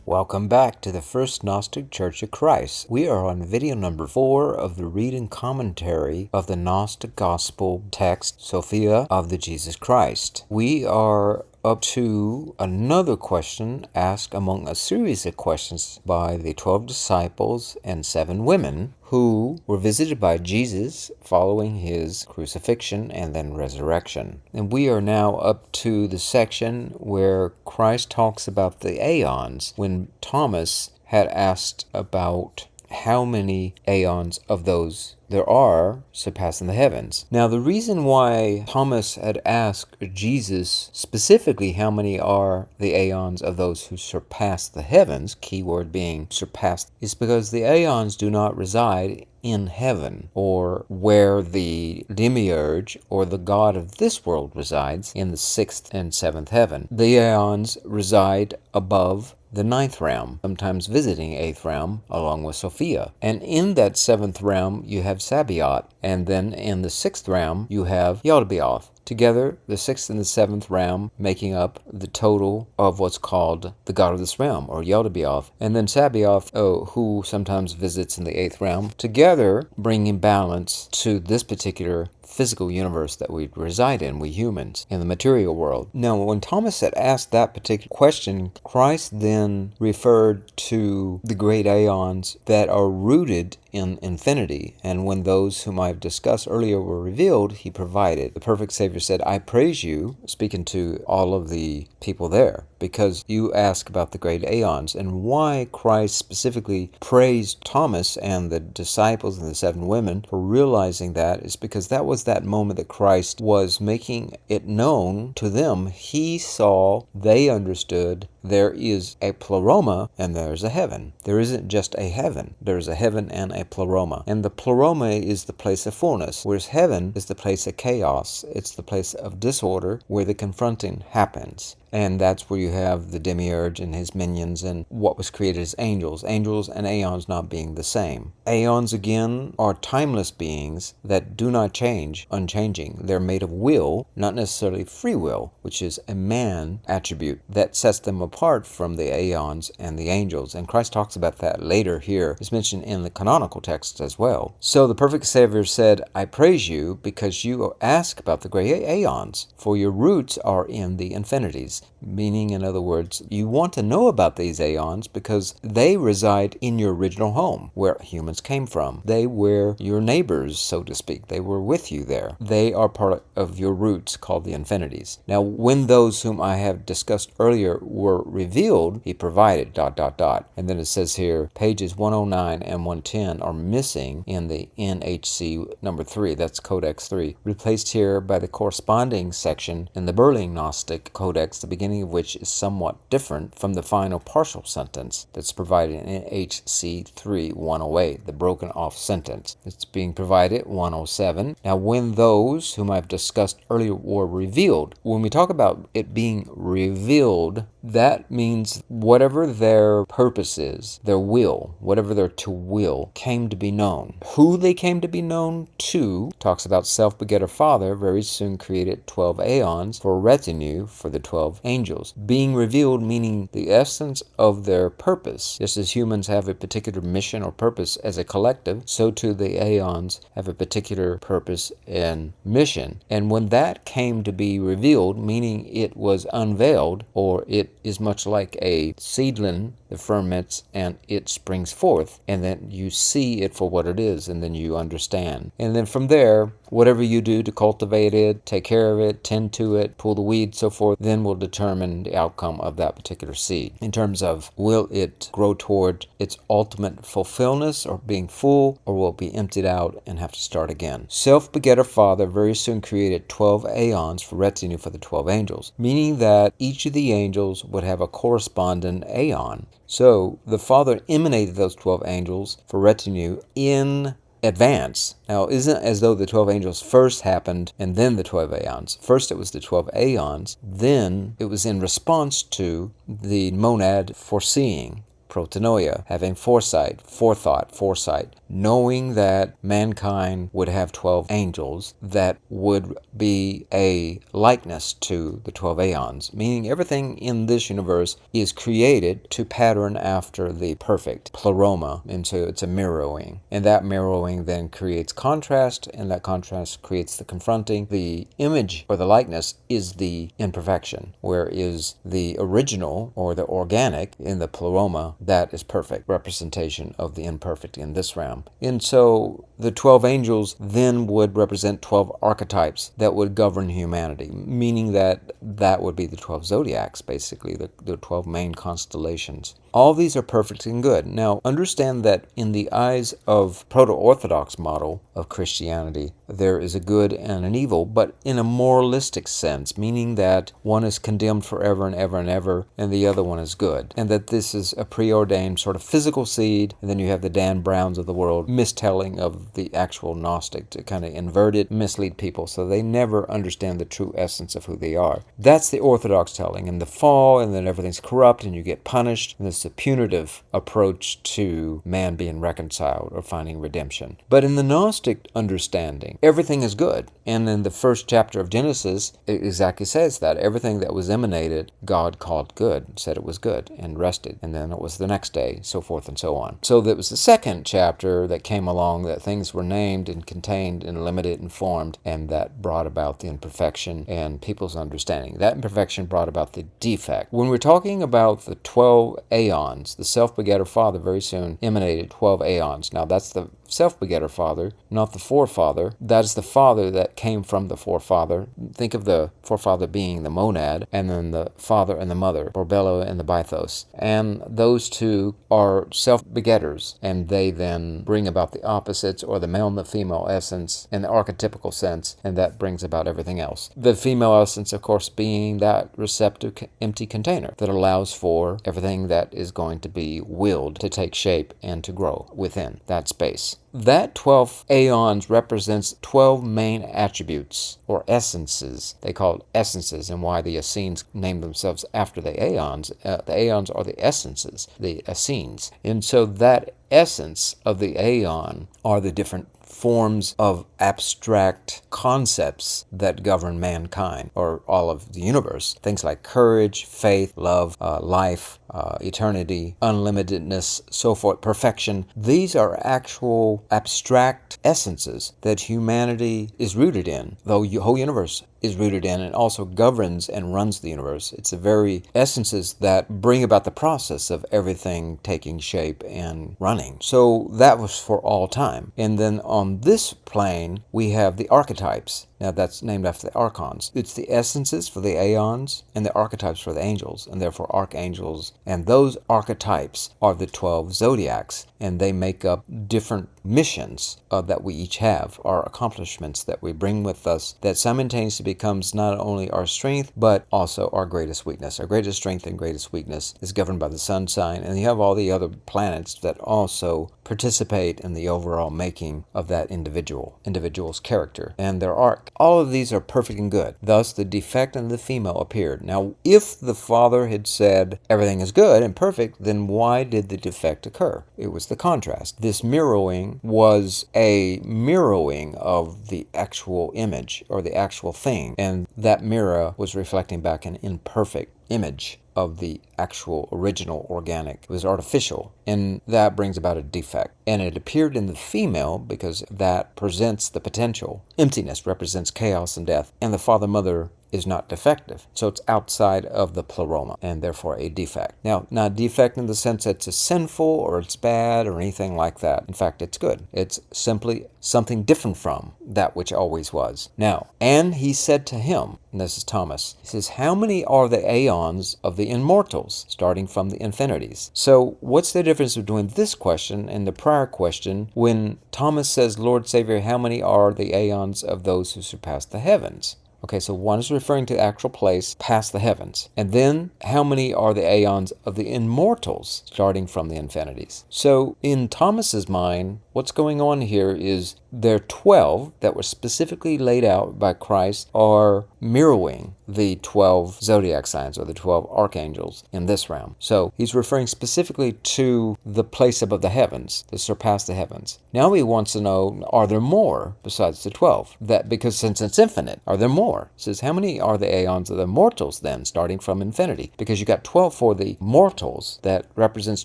Welcome back to the First Gnostic Church of Christ. We are on video number 4 of the reading commentary of the Gnostic Gospel text, Sophia of Jesus Christ. We are up to another question asked among a series of questions by the 12 disciples and 7 women who were visited by Jesus following his crucifixion and then resurrection. And we are now up to the section where Christ talks about the Aeons, when Thomas had asked about how many Aeons of those there are surpassing the heavens. Now, the reason why Thomas had asked Jesus specifically how many are the Aeons of those who surpass the heavens, keyword being surpassed, is because the Aeons do not reside in heaven, or where the demiurge or the god of this world resides in the 6th and 7th heaven. The Aeons reside above the 9th realm, sometimes visiting 8th realm along with Sophia. And in that 7th realm you have Sabaoth, and then in the 6th realm you have Yaldabaoth. Together, the 6th and the 7th realm making up the total of what's called the god of this realm, or Yaldabaoth. And then Sabaoth, who sometimes visits in the 8th realm, together bringing balance to this particular physical universe that we reside in, we humans, in the material world. Now, when Thomas had asked that particular question, Christ then referred to the great Aeons that are rooted in infinity, and when those whom I've discussed earlier were revealed, he provided. The perfect Savior said, "I praise you," speaking to all of the people there, because you ask about the great Aeons. And why Christ specifically praised Thomas and the disciples and the 7 women for realizing that is because that was that moment that Christ was making it known to them. He saw, they understood, there is a pleroma and there's a heaven. There isn't just a heaven. There's a heaven and a pleroma. And the pleroma is the place of fullness, whereas heaven is the place of chaos. It's the place of disorder where the confronting happens. And that's where you have the demiurge and his minions and what was created as angels. Angels and Aeons not being the same. Aeons, again, are timeless beings that do not change, unchanging. They're made of will, not necessarily free will, which is a man attribute that sets them apart from the Aeons and the angels. And Christ talks about that later here. It's mentioned in the canonical text as well. So the perfect Savior said, "I praise you because you ask about the great Aeons, for your roots are in the infinities." Meaning, in other words, you want to know about these Aeons because they reside in your original home, where humans came from. They were your neighbors, so to speak. They were with you there. They are part of your roots, called the infinities. Now, when those whom I have discussed earlier were revealed, he provided, ... And then it says here, pages 109 and 110 are missing in the NHC number 3, that's Codex 3, replaced here by the corresponding section in the Berlin Gnostic Codex, the beginning of which is somewhat different from the final partial sentence that's provided in HC 3-108, the broken off sentence. It's being provided 107. Now, when those whom I've discussed earlier were revealed, when we talk about it being revealed, that means whatever their purpose is, their will, whatever their to will, came to be known. Who they came to be known to, talks about self-begetter Father, very soon created 12 Aeons for a retinue for the 12 angels. Being revealed meaning the essence of their purpose. Just as humans have a particular mission or purpose as a collective, so too the Aeons have a particular purpose and mission. And when that came to be revealed, meaning it was unveiled, or it is much like a seedling that ferments and it springs forth, and then you see it for what it is, and then you understand. And then from there, whatever you do to cultivate it, take care of it, tend to it, pull the weeds, so forth, then will determine the outcome of that particular seed. In terms of, will it grow toward its ultimate fulfillment or being full, or will it be emptied out and have to start again? Self-begetter Father very soon created 12 Aeons for retinue for the 12 angels, meaning that each of the angels would have a corresponding Aeon. So the Father emanated those 12 angels for retinue in advance. Now, it isn't as though the 12 angels first happened and then the 12 Aeons. First it was the 12 Aeons, then it was in response to the monad foreseeing, protonoia, having foresight, forethought, foresight, knowing that mankind would have 12 angels that would be a likeness to the 12 aeons, meaning everything in this universe is created to pattern after the perfect pleroma, and so it's a mirroring. And that mirroring then creates contrast, and that contrast creates the confronting. The image or the likeness is the imperfection, whereas the original or the organic in the pleroma, that is perfect representation of the imperfect in this realm. And so the 12 angels then would represent 12 archetypes that would govern humanity, meaning that that would be the 12 zodiacs, basically, the 12 main constellations. All these are perfect and good. Now, understand that in the eyes of proto-Orthodox model of Christianity, there is a good and an evil, but in a moralistic sense, meaning that one is condemned forever and ever and ever, and the other one is good. And that this is a preordained sort of physical seed, and then you have the Dan Browns of the world mistelling of the actual Gnostic to kind of invert it, mislead people, so they never understand the true essence of who they are. That's the Orthodox telling, and the fall, and then everything's corrupt, and you get punished, and this is a punitive approach to man being reconciled or finding redemption. But in the Gnostic understanding, everything is good. And in the first chapter of Genesis, it exactly says that everything that was emanated, God called good, said it was good, and rested. And then it was the next day, so forth and so on. So that was the second chapter that came along, that things were named and contained and limited and formed, and that brought about the imperfection and people's understanding. That imperfection brought about the defect. When we're talking about the 12 aeons, the self-begetter Father very soon emanated 12 aeons. Now that's the self-begetter Father, not the forefather. That is the Father that came from the forefather. Think of the forefather being the monad, and then the father and the mother, Borbello and the Bythos. And those two are self-begetters, and they then bring about the opposites, or the male and the female essence in the archetypical sense, and that brings about everything else. The female essence, of course, being that receptive empty container that allows for everything that is going to be willed to take shape and to grow within that space. That 12 aeons represents 12 main attributes, or essences. They call it essences, and why the Essenes named themselves after the aeons. The aeons are the essences, the Essenes. And so that essence of the aeon are the different forms of abstract concepts that govern mankind, or all of the universe. Things like courage, faith, love, life, eternity, unlimitedness, so forth, perfection. These are actual abstract essences that humanity is rooted in, though the whole universe is rooted in, and also governs and runs the universe. It's the very essences that bring about the process of everything taking shape and running. So that was for all time. And then on this plane, we have the archetypes. Now that's named after the archons. It's the essences for the aeons and the archetypes for the angels, and therefore archangels. And those archetypes are the 12 zodiacs, and they make up different missions that we each have, our accomplishments that we bring with us, that simultaneously becomes not only our strength, but also our greatest weakness. Our greatest strength and greatest weakness is governed by the sun sign, and you have all the other planets that also participate in the overall making of that individual's character and their arc. All of these are perfect and good. Thus, the defect in the female appeared. Now, if the Father had said everything is good and perfect, then why did the defect occur? It was the contrast. This mirroring was a mirroring of the actual image, or the actual thing, and that mirror was reflecting back an imperfect image of the actual original organic. It was artificial, and that brings about a defect. And it appeared in the female because that presents the potential. Emptiness represents chaos and death, and the father-mother is not defective. So it's outside of the pleroma, and therefore a defect. Now, not defect in the sense that it's sinful or it's bad or anything like that. In fact, it's good. It's simply something different from that which always was. Now, and he said to him, and this is Thomas, he says, how many are the aeons of the immortals, starting from the infinities? So what's the difference between this question and the prior question when Thomas says, Lord Savior, how many are the aeons of those who surpass the heavens? Okay, so one is referring to the actual place past the heavens. And then, how many are the aeons of the immortals, starting from the infinities? So, in Thomas's mind, what's going on here is there are 12 that were specifically laid out by Christ are mirroring the 12 zodiac signs or the 12 archangels in this realm. So he's referring specifically to the place above the heavens, that surpass the heavens. Now he wants to know, are there more besides the 12? That because since it's infinite, are there more? He says, how many are the aeons of the mortals then, starting from infinity? Because you got 12 for the mortals, that represents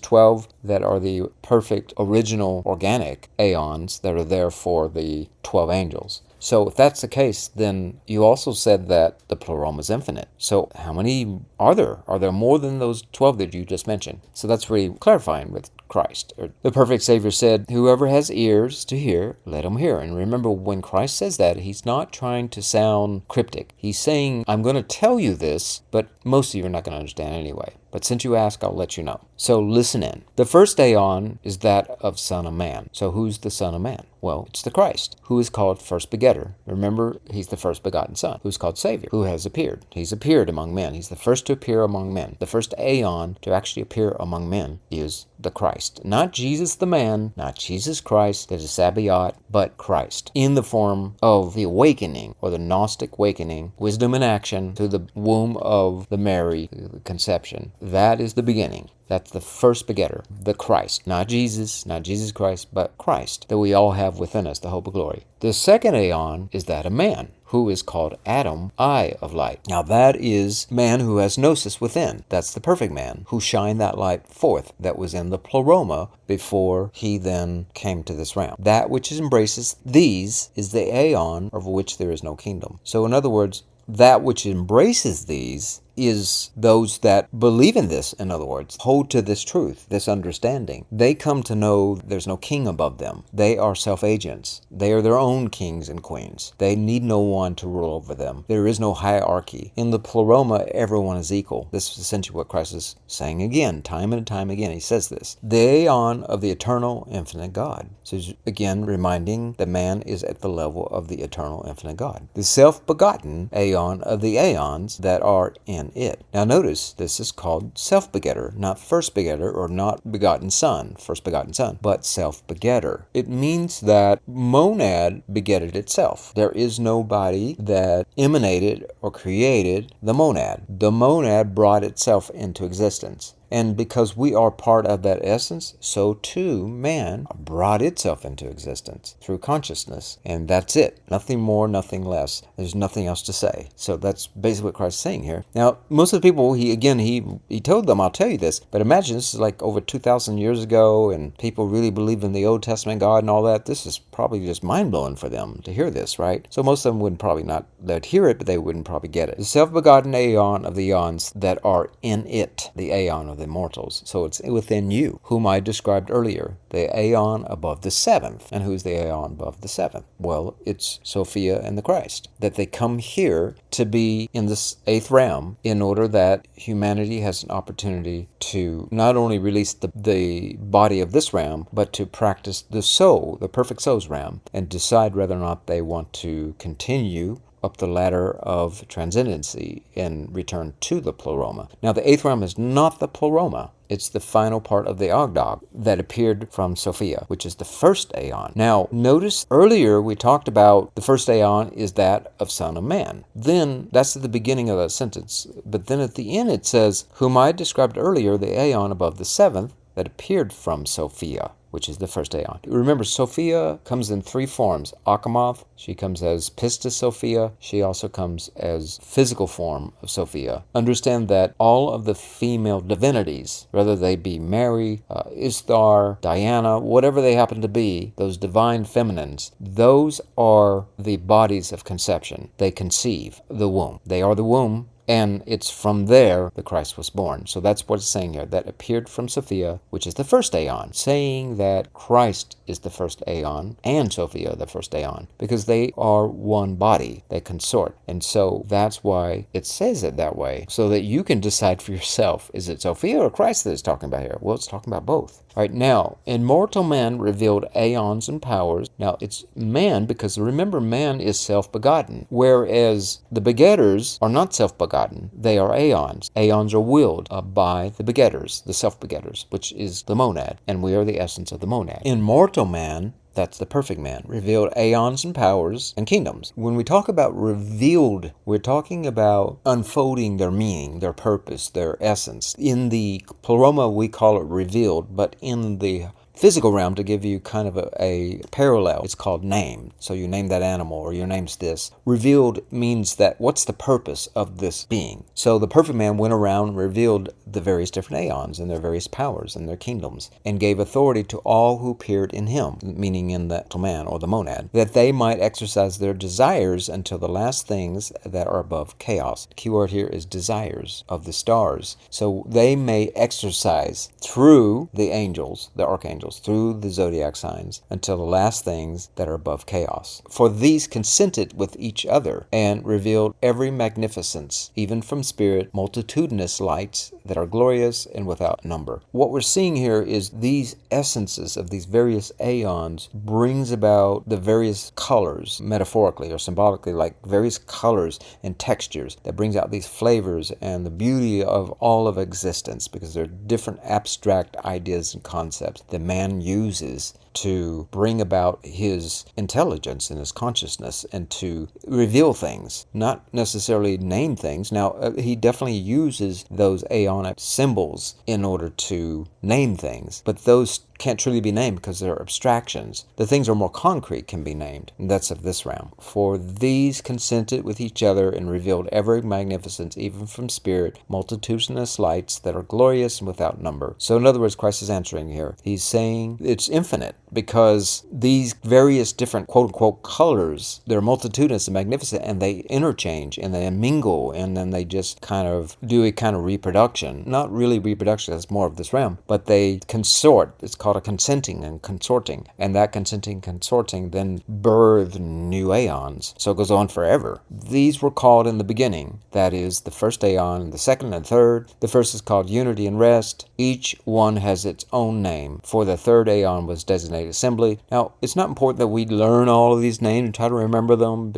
12 that are the perfect, original, organic aeons that are there for the 12 angels. So if that's the case, then you also said that the pleroma is infinite. So how many are there? Are there more than those 12 that you just mentioned? So that's really clarifying with Christ. The perfect Savior said, whoever has ears to hear, let him hear. And remember, when Christ says that, he's not trying to sound cryptic. He's saying, I'm going to tell you this, but most of you are not going to understand anyway. But since you ask, I'll let you know. So listen in. The first aeon is that of Son of Man. So who's the Son of Man? Well, it's the Christ, who is called first begetter. Remember, he's the first begotten Son, who's called Savior, who has appeared. He's appeared among men. He's the first to appear among men. The first aeon to actually appear among men is the Christ. Not Jesus the man, not Jesus Christ, that is Sabaoth, but Christ, in the form of the awakening, or the Gnostic awakening, wisdom in action, through the womb of the Mary, the conception. That is the beginning. That's the first begetter, the Christ. Not Jesus Christ, but Christ, that we all have within us, the hope of glory. The second aeon is that of man, who is called Adam, eye of light. Now that is man who has gnosis within. That's the perfect man, who shined that light forth that was in the pleroma before he then came to this realm. That which embraces these is the aeon of which there is no kingdom. So in other words, that which embraces these is those that believe in this, in other words, hold to this truth, this understanding. They come to know there's no king above them. They are self-agents. They are their own kings and queens. They need no one to rule over them. There is no hierarchy. In the pleroma, everyone is equal. This is essentially what Christ is saying again, time and time again. He says this. The aeon of the eternal, infinite God. So he's again reminding that man is at the level of the eternal, infinite God. The self-begotten aeon of the aeons that are in it. Now notice, this is called self-begetter, not first begetter or not begotten son, first begotten son, but self-begetter. It means that monad begetted itself. There is nobody that emanated or created the monad. The monad brought itself into existence. And because we are part of that essence, so too man brought itself into existence through consciousness. And that's it. Nothing more, nothing less. There's nothing else to say. So that's basically what Christ's saying here. Now, most of the people, he told them, I'll tell you this, but imagine this is like over 2,000 years ago, and people really believe in the Old Testament God and all that. This is probably just mind-blowing for them to hear this, right? So most of them wouldn't probably not, they'd hear it, but they wouldn't probably get it. The self-begotten aeon of the eons that are in it, the aeon of the immortals. So it's within you, whom I described earlier, the aeon above the seventh. And who's the aeon above the seventh? Well, it's Sophia and the Christ. That they come here to be in this eighth realm in order that humanity has an opportunity to not only release the body of this realm, but to practice the soul, the perfect soul's realm, and decide whether or not they want to continue up the ladder of transcendency and return to the pleroma. Now, the eighth realm is not the pleroma. It's the final part of the Ogdog that appeared from Sophia, which is the first aeon. Now, notice earlier we talked about the first aeon is that of Son of Man. Then, that's at the beginning of that sentence. But then at the end it says, whom I described earlier, the aeon above the seventh, that appeared from Sophia, which is the first aeon. Remember, Sophia comes in three forms. Achamoth, she comes as Pistis Sophia. She also comes as physical form of Sophia. Understand that all of the female divinities, whether they be Mary, Ishtar, Diana, whatever they happen to be, those divine feminines, those are the bodies of conception. They conceive the womb. They are the womb. And it's from there the Christ was born. So that's what it's saying here, that appeared from Sophia, which is the first aeon, saying that Christ is the first aeon and Sophia the first aeon, because they are one body, they consort. And so that's why it says it that way, so that you can decide for yourself, is it Sophia or Christ that it's talking about here? Well, it's talking about both. All right, now, immortal man revealed aeons and powers. Now, it's man because remember, man is self-begotten, whereas the begetters are not self-begotten. They are aeons. Aeons are willed by the begetters, the self-begetters, which is the monad, and we are the essence of the monad. Immortal man, That's the perfect man. Revealed aeons and powers and kingdoms. When we talk about revealed, we're talking about unfolding their meaning, their purpose, their essence. In the pleroma, we call it revealed, but in the physical realm, to give you kind of a parallel, it's called name. So you name that animal, or your name's this. Revealed means that what's the purpose of this being? So the perfect man went around and revealed the various different aeons and their various powers and their kingdoms, and gave authority to all who appeared in him, meaning in the man or the monad, that they might exercise their desires until the last things that are above chaos. The key word here is desires of the stars. So they may exercise through the angels, the archangels, through the zodiac signs, until the last things that are above chaos. For these consented with each other, and revealed every magnificence, even from spirit, multitudinous lights that are glorious and without number. What we're seeing here is these essences of these various aeons brings about the various colors, metaphorically or symbolically, like various colors and textures that brings out these flavors and the beauty of all of existence, because there are different abstract ideas and concepts that man uses to bring about his intelligence and his consciousness and to reveal things, not necessarily name things. Now, he definitely uses those aeonic symbols in order to name things, but those can't truly be named because they're abstractions. The things are more concrete can be named, and that's of this realm. For these consented with each other and revealed every magnificence, even from spirit, multitudinous lights that are glorious and without number. So in other words, Christ is answering here. He's saying it's infinite, because these various different quote-unquote colors, they're multitudinous and magnificent, and they interchange and they mingle, and then they just kind of do a kind of reproduction. Not really reproduction, that's more of this realm, but they consort. It's called a consenting and consorting, and that consenting consorting then birthed new aeons. So it goes on forever. These were called in the beginning, that is, the first aeon, the second and third. The first is called unity and rest. Each one has its own name, for the third aeon was designated assembly. Now, it's not important that we learn all of these names and try to remember them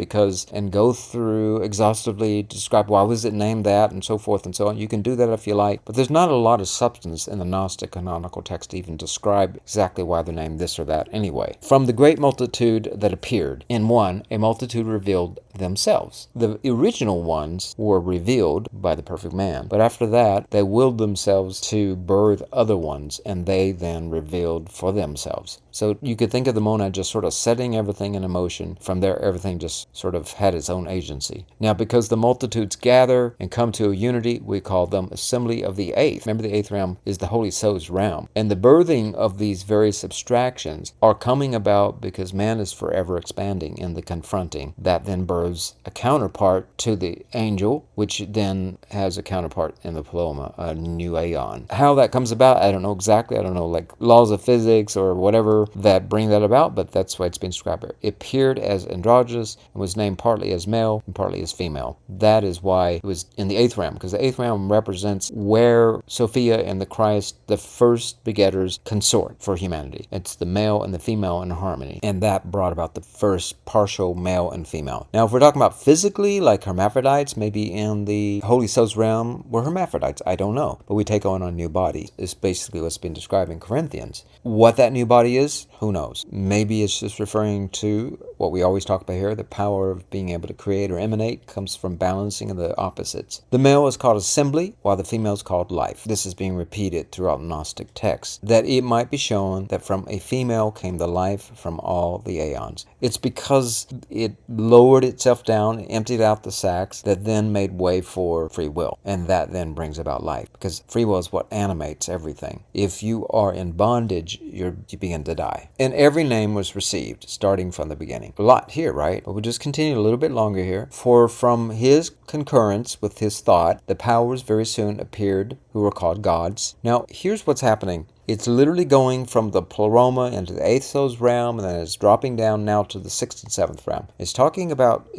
and go through exhaustively, describe why was it named that, and so forth and so on. You can do that if you like, but there's not a lot of substance in the Gnostic canonical text to even describe exactly why they're named this or that anyway. From the great multitude that appeared, in one, a multitude revealed themselves. The original ones were revealed by the perfect man, but after that, they willed themselves to birth other ones, and they then revealed for themselves. So you could think of the monad just sort of setting everything in motion. From there, everything just sort of had its own agency. Now, because the multitudes gather and come to a unity, we call them assembly of the eighth. Remember, the eighth realm is the Holy Souls realm. And the birthing of these various abstractions are coming about because man is forever expanding in the confronting. That then births a counterpart to the angel, which then has a counterpart in the pleroma, a new aeon. How that comes about, I don't know exactly. I don't know, like laws of physics or whatever that bring that about, but that's why it's been described here. It appeared as androgynous and was named partly as male and partly as female. That is why it was in the eighth realm, because the eighth realm represents where Sophia and the Christ, the first begetters, consort for humanity. It's the male and the female in harmony, and that brought about the first partial male and female. Now, if we're talking about physically, like hermaphrodites, maybe in the Holy Souls realm, we're hermaphrodites. I don't know, but we take on a new body. It's basically what's been described in Corinthians. What that new body is, who knows? Maybe it's just referring to what we always talk about here, the power of being able to create or emanate comes from balancing of the opposites. The male is called assembly, while the female is called life. This is being repeated throughout Gnostic texts, that it might be shown that from a female came the life from all the aeons. It's because it lowered itself down, emptied out the sacs, that then made way for free will, and that then brings about life, because free will is what animates everything. If you are in bondage, you begin to die. And every name was received, starting from the beginning. A lot here, right? But we'll just continue a little bit longer here. For from his concurrence with his thought, the powers very soon appeared, who were called gods. Now, here's what's happening. It's literally going from the pleroma into the eighth souls realm, and then it's dropping down now to the sixth and seventh realm. It's talking about,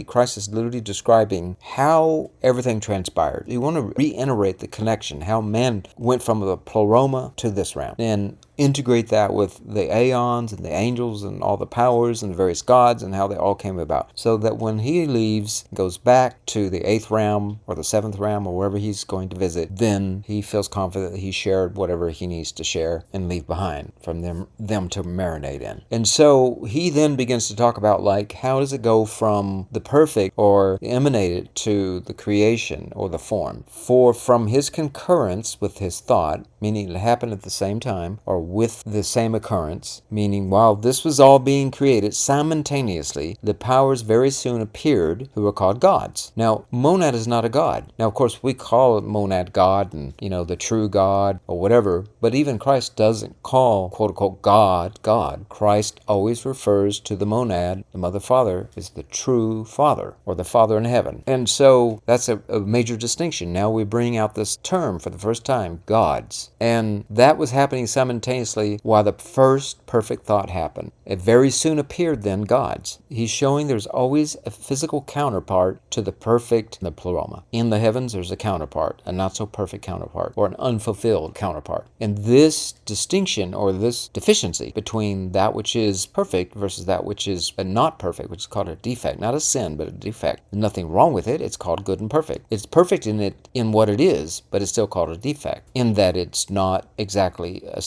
Christ is literally describing how everything transpired. You want to reiterate the connection, how man went from the pleroma to this realm. And integrate that with the Aeons and the angels and all the powers and the various gods and how they all came about. So that when he leaves, goes back to the 8th realm or the 7th realm or wherever he's going to visit, then he feels confident that he shared whatever he needs to share and leave behind from them to marinate in. And so he then begins to talk about, like, how does it go from the perfect or emanated to the creation or the form? For from his concurrence with his thought, meaning it happened at the same time or with the same occurrence, meaning while this was all being created simultaneously, the powers very soon appeared who are called gods. Now, monad is not a god. Now, of course, we call monad God and, the true God or whatever, but even Christ doesn't call, quote unquote, God, God. Christ always refers to the monad, the mother father, is the true Father or the Father in heaven. And so that's a major distinction. Now we bring out this term for the first time, gods. And that was happening simultaneously while the first perfect thought happened. It very soon appeared then gods. He's showing there's always a physical counterpart to the perfect, the pleroma. In the heavens, there's a counterpart, a not so perfect counterpart, or an unfulfilled counterpart. And this distinction or this deficiency between that which is perfect versus that which is not perfect, which is called a defect, not a sin, but a defect. There's nothing wrong with it. It's called good and perfect. It's perfect in what it is, but it's still called a defect in that it's not exactly a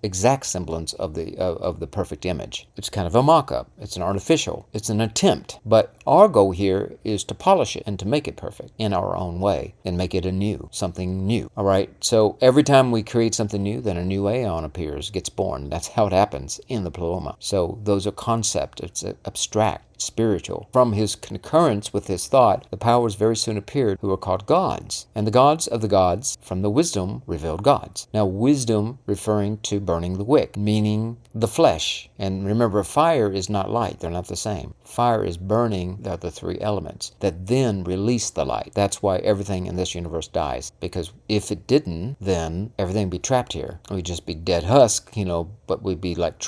exact semblance of the perfect image. It's kind of a mock-up. It's an artificial. It's an attempt. But our goal here is to polish it and to make it perfect in our own way and make it something new. All right. So every time we create something new, then a new Aeon appears, gets born. That's how it happens in the pleroma. So those are concepts. It's abstract, spiritual. From his concurrence with his thought, the powers very soon appeared who are called gods. And the gods of the gods, from the wisdom, revealed gods. Now, wisdom referring to burning the wick, meaning the flesh. And remember, fire is not light. They're not the same. Fire is burning the 3 elements that then release the light. That's why everything in this universe dies. Because if it didn't, then everything would be trapped here. We'd just be dead husk, but we'd be like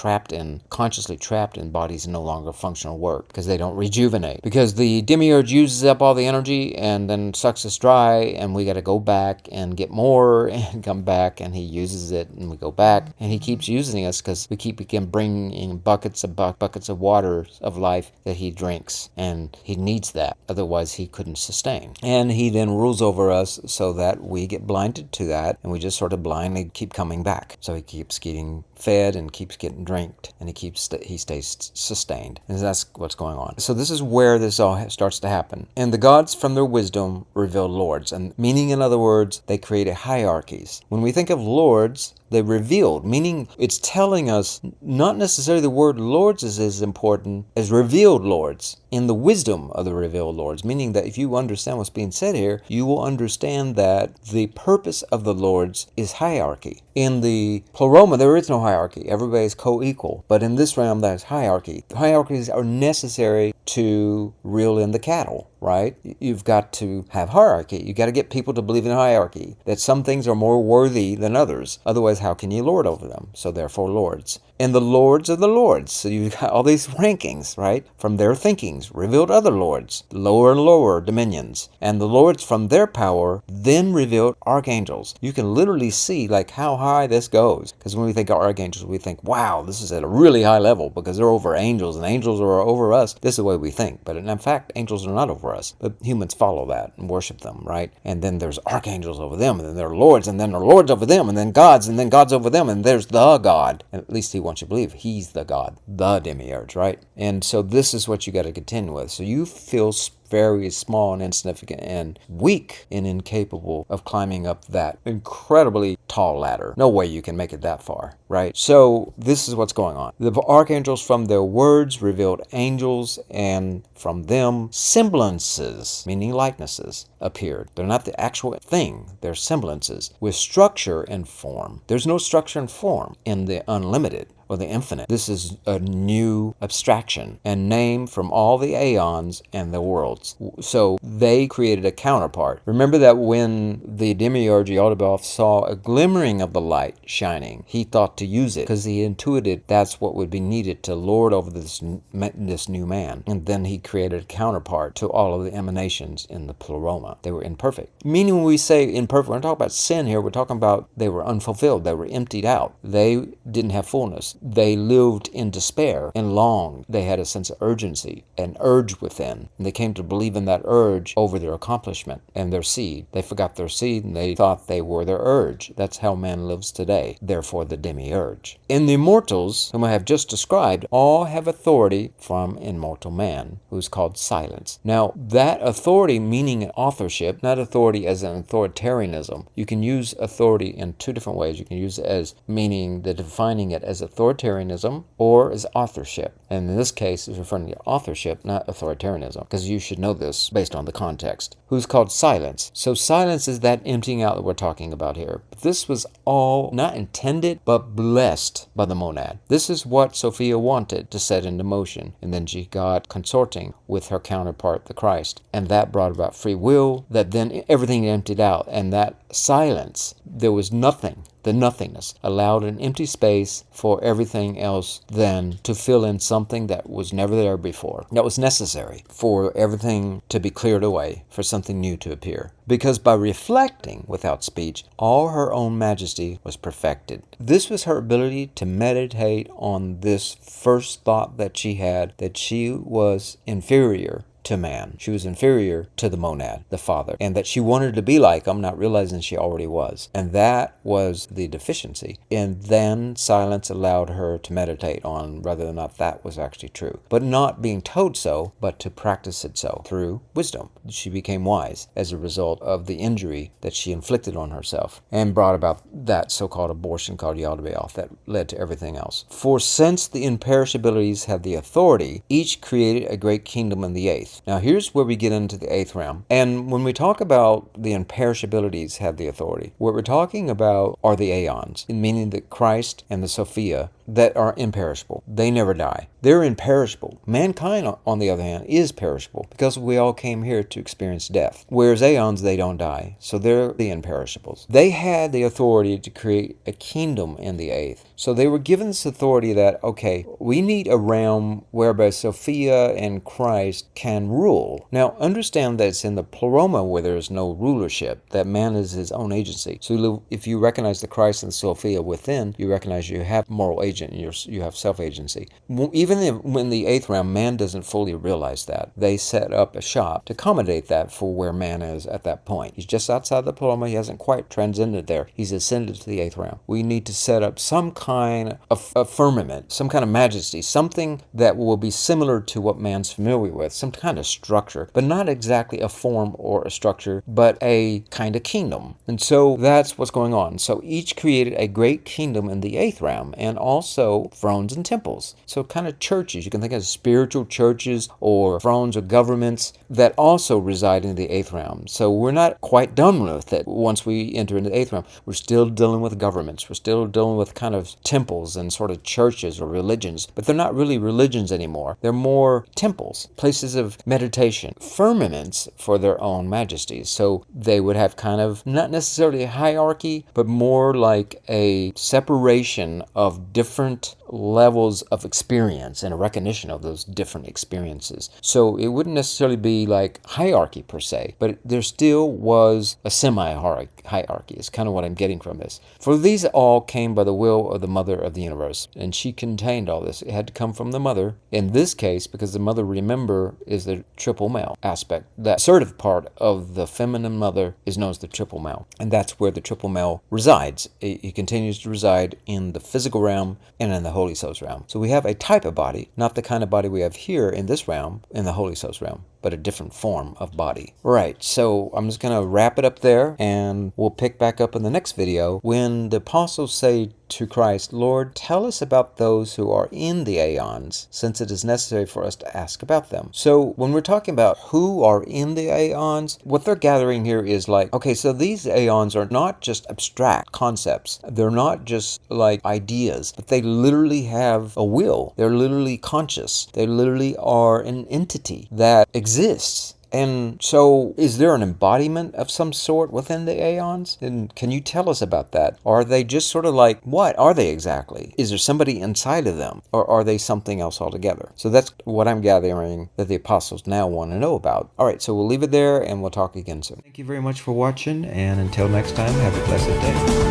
consciously trapped in bodies no longer functional work because they don't rejuvenate. Because the demiurge uses up all the energy and then sucks us dry, and we got to go back and get more and come back, and he uses it and we go back, and he keeps using us because we keep bringing in buckets of water of life that he drinks, and he needs that. Otherwise, he couldn't sustain. And he then rules over us so that we get blinded to that, and we just sort of blindly keep coming back. So he keeps getting fed and keeps getting drinked, and he stays sustained. And that's what's going on. So this is where this all starts to happen. And the gods from their wisdom revealed lords, and meaning, in other words, they created hierarchies. When we think of lords, they revealed, meaning it's telling us not necessarily the word lords is as important as revealed lords in the wisdom of the revealed lords, meaning that if you understand what's being said here, you will understand that the purpose of the lords is hierarchy. In the pleroma, there is no hierarchy. Everybody is co-equal. But in this realm, there's hierarchy. Hierarchies are necessary to reel in the cattle, right? You've got to have hierarchy. You got to get people to believe in hierarchy, that some things are more worthy than others. Otherwise, how can you lord over them? So therefore, lords. And the lords of the lords. So you've got all these rankings, right? From their thinkings, revealed other lords, lower and lower dominions. And the lords from their power then revealed archangels. You can literally see like how high this goes. Because when we think of archangels, we think, wow, this is at a really high level because they're over angels and angels are over us. This is the way we think. But in fact, angels are not over us. But humans follow that and worship them, right? And then there's archangels over them, and then there are lords, and then there are lords over them, and then gods over them, and there's the God. And at least he wants you to believe he's the God, the demiurge, right? And so this is what you got to contend with. So you feel very small and insignificant and weak and incapable of climbing up that incredibly tall ladder. No way you can make it that far, right? So this is what's going on. The archangels from their words revealed angels, and from them semblances, meaning likenesses, appeared. They're not the actual thing. They're semblances with structure and form. There's no structure and form in the unlimited or the infinite. This is a new abstraction and name from all the aeons and the worlds. So they created a counterpart. Remember that when the demiurge Yaldabaoth saw a glimmering of the light shining, he thought to use it because he intuited that's what would be needed to lord over this new man. And then he created a counterpart to all of the emanations in the pleroma. They were imperfect. Meaning when we say imperfect, we're not talking about sin here. We're talking about they were unfulfilled. They were emptied out. They didn't have fullness. They lived in despair and longed. They had a sense of urgency, an urge within. And they came to believe in that urge over their accomplishment and their seed. They forgot their seed and they thought they were their urge. That's how man lives today. Therefore, the demiurge. In the immortals, whom I have just described, all have authority from immortal man, who's called silence. Now, that authority meaning authorship, not authority as an authoritarianism. You can use authority in two different ways. You can use it as meaning the defining it as authoritarianism or as authorship. And in this case, it's referring to authorship, not authoritarianism, because you should know this based on the context. Who's called silence. So silence is that emptying out that we're talking about here. But this was all not intended, but blessed by the monad. This is what Sophia wanted to set into motion. And then she got consorting with her counterpart, the Christ. And that brought about free will, that then everything emptied out. And that silence, there was nothing. The nothingness allowed an empty space for everything else then to fill in something that was never there before. That was necessary for everything to be cleared away, for something new to appear. Because by reflecting without speech, all her own majesty was perfected. This was her ability to meditate on this first thought that she had, that she was inferior to man. She was inferior to the monad, the father, and that she wanted to be like him, not realizing she already was. And that was the deficiency. And then silence allowed her to meditate on whether or not that was actually true. But not being told so, but to practice it so through wisdom. She became wise as a result of the injury that she inflicted on herself and brought about that so-called abortion called Yaldabaoth that led to everything else. For since the imperishabilities have the authority, each created a great kingdom in the eighth. Now here's where we get into the eighth realm. And when we talk about the imperishabilities have the authority, what we're talking about are the Aeons, meaning that Christ and the Sophia that are imperishable. They never die. They're imperishable. Mankind, on the other hand, is perishable because we all came here to experience death. Whereas Aeons, they don't die. So they're the imperishables. They had the authority to create a kingdom in the eighth. So they were given this authority that, okay, we need a realm whereby Sophia and Christ can rule. Now, understand that it's in the pleroma where there is no rulership, that man is his own agency. So if you recognize the Christ and Sophia within, you recognize you have moral agent and you have self-agency. Even when the eighth realm, man doesn't fully realize that. They set up a shop to accommodate that for where man is at that point. He's just outside the pleroma. He hasn't quite transcended there. He's ascended to the eighth realm. We need to set up some kind of a firmament, some kind of majesty, something that will be similar to what man's familiar with, some kind of structure, but not exactly a form or a structure, but a kind of kingdom. And so that's what's going on. So each created a great kingdom in the eighth realm and also thrones and temples. So kind of churches. You can think of spiritual churches or thrones or governments that also reside in the eighth realm. So we're not quite done with it once we enter into the eighth realm. We're still dealing with governments. We're still dealing with kind of temples and sort of churches or religions, but they're not really religions anymore. They're more temples, places of meditation, firmaments for their own majesties. So they would have kind of not necessarily a hierarchy, but more like a separation of different levels of experience and a recognition of those different experiences. So it wouldn't necessarily be like hierarchy per se, but there still was a semi-hierarchy is kind of what I'm getting from this. For these all came by the will of the mother of the universe, and she contained all this. It had to come from the mother. In this case, because the mother, remember, is the triple male aspect. The assertive part of the feminine mother is known as the triple male, and that's where the triple male resides. He continues to reside in the physical realm and in the Holy Souls realm. So we have a type of body, not the kind of body we have here in this realm, in the Holy Souls realm. but a different form of body. Right, so I'm just going to wrap it up there, and we'll pick back up in the next video when the apostles say to Christ, Lord, tell us about those who are in the Aeons, since it is necessary for us to ask about them. So when we're talking about who are in the Aeons, what they're gathering here is like, okay, so these Aeons are not just abstract concepts. They're not just like ideas, but they literally have a will. They're literally conscious. They literally are an entity that exists. And so, is there an embodiment of some sort within the Aeons? And can you tell us about that? Or are they just sort of like, what are they exactly? Is there somebody inside of them? Or are they something else altogether? So that's what I'm gathering that the apostles now want to know about. All right, so we'll leave it there, and we'll talk again soon. Thank you very much for watching, and until next time, have a blessed day.